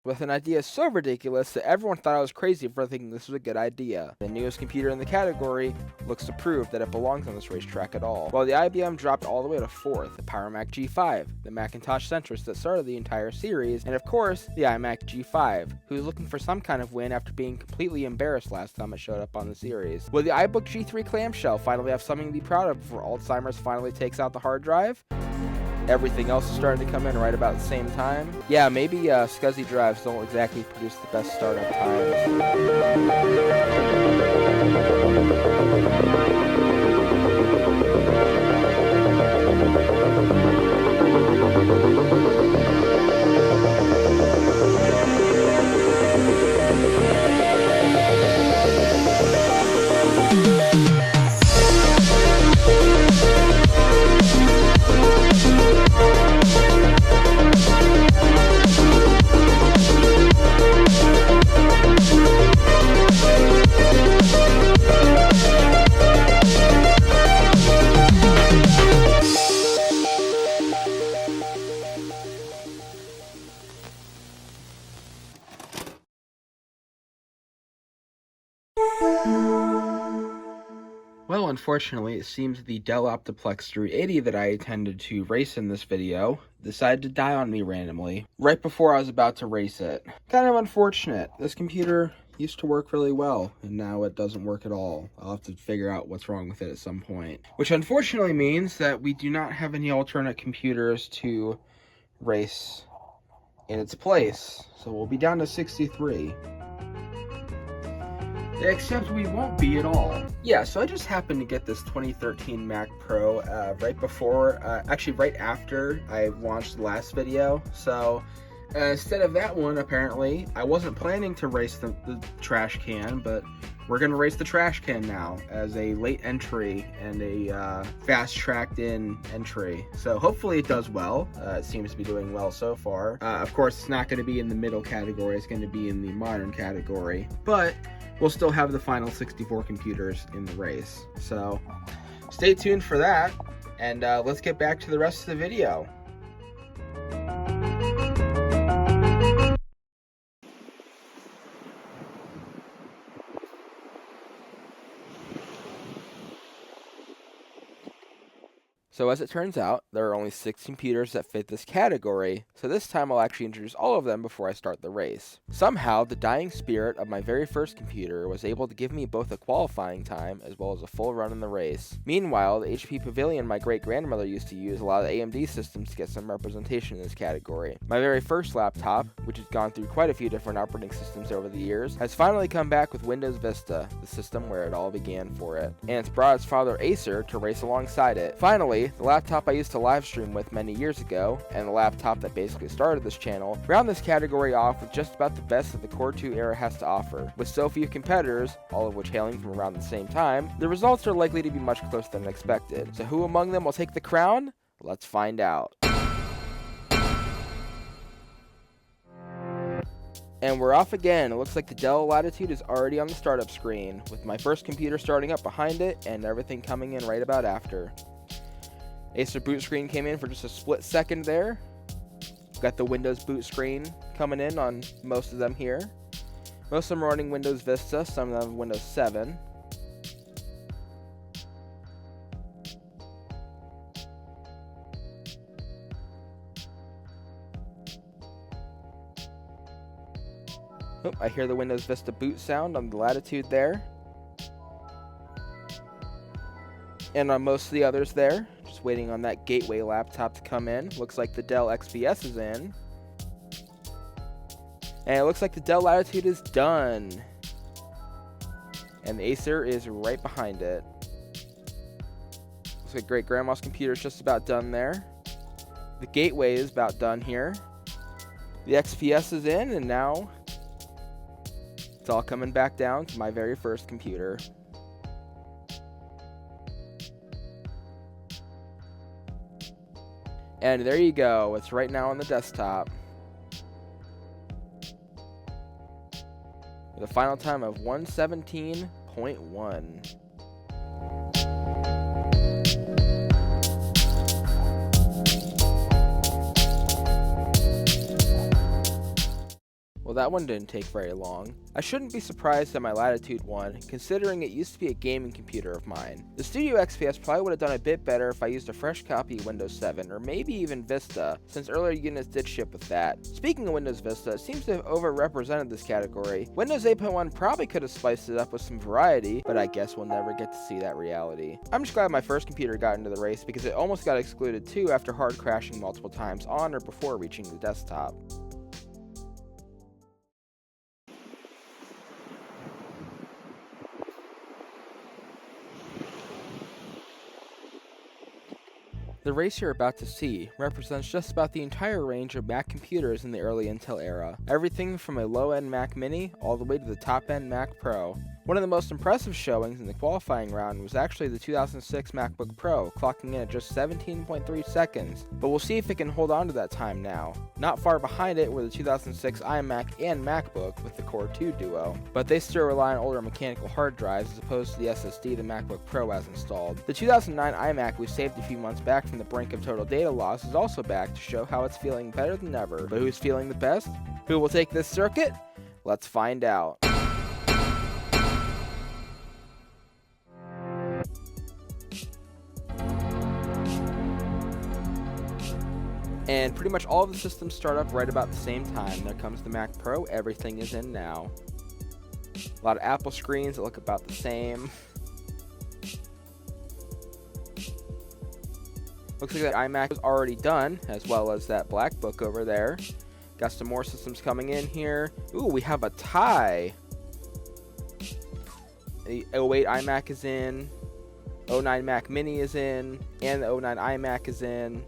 with an idea so ridiculous that everyone thought I was crazy for thinking this was a good idea. The newest computer in the category looks to prove that it belongs on this racetrack at all. While the IBM dropped all the way to 4th, the Power Mac G5, the Macintosh centrist that started the entire series, and of course, the iMac G5, who's looking for some kind of win after being completely embarrassed last time it showed up on the series. Will the iBook G3 clamshell finally have something to be proud of before Alzheimer's finally takes out the hard drive? Everything else is starting to come in right about the same time. Yeah, maybe SCSI drives don't exactly produce the best startup times. Well, unfortunately, it seems the Dell Optiplex 380 that I intended to race in this video decided to die on me randomly, right before I was about to race it. Kind of unfortunate. This computer used to work really well, and now it doesn't work at all. I'll have to figure out what's wrong with it at some point. Which unfortunately means that we do not have any alternate computers to race in its place. So we'll be down to 63. Except we won't be at all. Yeah, so I just happened to get this 2013 Mac Pro right before, actually right after I launched the last video. So instead of that one, apparently, I wasn't planning to race the trash can, but we're gonna race the trash can now as a late entry and a fast-tracked in entry. So hopefully it does well. It seems to be doing well so far. Of course, it's not gonna be in the middle category, it's gonna be in the modern category, but we'll still have the final 64 computers in the race. So stay tuned for that, and let's get back to the rest of the video. So as it turns out, there are only 6 computers that fit this category, so this time I'll actually introduce all of them before I start the race. Somehow, the dying spirit of my very first computer was able to give me both a qualifying time as well as a full run in the race. Meanwhile, the HP Pavilion my great-grandmother used to use allowed AMD systems to get some representation in this category. My very first laptop, which has gone through quite a few different operating systems over the years, has finally come back with Windows Vista, the system where it all began for it. And it's brought its father Acer to race alongside it. Finally, the laptop I used to live stream with many years ago, and the laptop that basically started this channel, round this category off with just about the best that the Core 2 era has to offer. With so few competitors, all of which hailing from around the same time, the results are likely to be much closer than expected. So who among them will take the crown? Let's find out. And we're off again. It looks like the Dell Latitude is already on the startup screen, with my first computer starting up behind it and everything coming in right about after. Acer boot screen came in for just a split second there. Got the Windows boot screen coming in on most of them here. Most of them are running Windows Vista, some of them Windows 7. Oh, I hear the Windows Vista boot sound on the Latitude there. And on most of the others there. Just waiting on that Gateway laptop to come in. Looks like the Dell XPS is in. And it looks like the Dell Latitude is done. And the Acer is right behind it. Looks like Great Grandma's computer is just about done there. The Gateway is about done here. The XPS is in, and now it's all coming back down to my very first computer. And there you go, it's right now on the desktop. With a final time of 117.1. that one didn't take very long. I shouldn't be surprised at my Latitude one, considering it used to be a gaming computer of mine. The Studio XPS probably would have done a bit better if I used a fresh copy of Windows 7, or maybe even Vista, since earlier units did ship with that. Speaking of Windows Vista, it seems to have overrepresented this category. Windows 8.1 probably could have spiced it up with some variety, but I guess we'll never get to see that reality. I'm just glad my first computer got into the race because it almost got excluded too after hard crashing multiple times on or before reaching the desktop. The race you're about to see represents just about the entire range of Mac computers in the early Intel era, everything from a low-end Mac Mini all the way to the top-end Mac Pro. One of the most impressive showings in the qualifying round was actually the 2006 MacBook Pro, clocking in at just 17.3 seconds, but we'll see if it can hold on to that time now. Not far behind it were the 2006 iMac and MacBook with the Core 2 Duo, but they still rely on older mechanical hard drives as opposed to the SSD the MacBook Pro has installed. The 2009 iMac we saved a few months back from the brink of total data loss is also back to show how it's feeling better than ever, but who's feeling the best? Who will take this circuit? Let's find out. And pretty much all of the systems start up right about the same time. There comes the Mac Pro, everything is in now. A lot of Apple screens that look about the same. Looks like that iMac is already done, as well as that Blackbook over there. Got some more systems coming in here. Ooh, we have a tie. The 08 iMac is in. 09 Mac Mini is in. And the 09 iMac is in.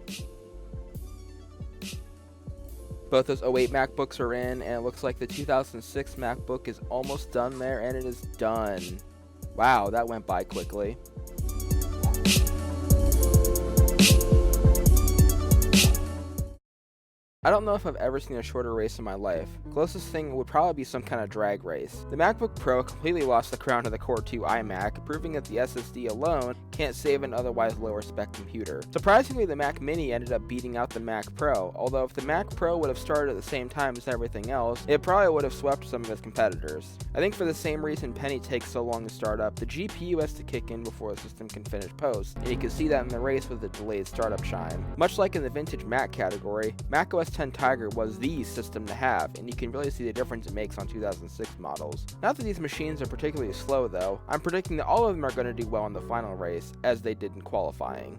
Both those 08 MacBooks are in, and it looks like the 2006 MacBook is almost done there, and it is done. Wow, that went by quickly. I don't know if I've ever seen a shorter race in my life. Closest thing would probably be some kind of drag race. The MacBook Pro completely lost the crown to the Core 2 iMac, proving that the SSD alone can't save an otherwise lower spec computer. Surprisingly, the Mac Mini ended up beating out the Mac Pro, although if the Mac Pro would have started at the same time as everything else, it probably would have swept some of its competitors. I think for the same reason Penny takes so long to start up, the GPU has to kick in before the system can finish post, and you can see that in the race with the delayed startup chime. Much like in the vintage Mac category, macOS 10 Tiger was the system to have, and you can really see the difference it makes on 2006 models. Not that these machines are particularly slow though, I'm predicting that all of them are going to do well in the final race, as they did in qualifying.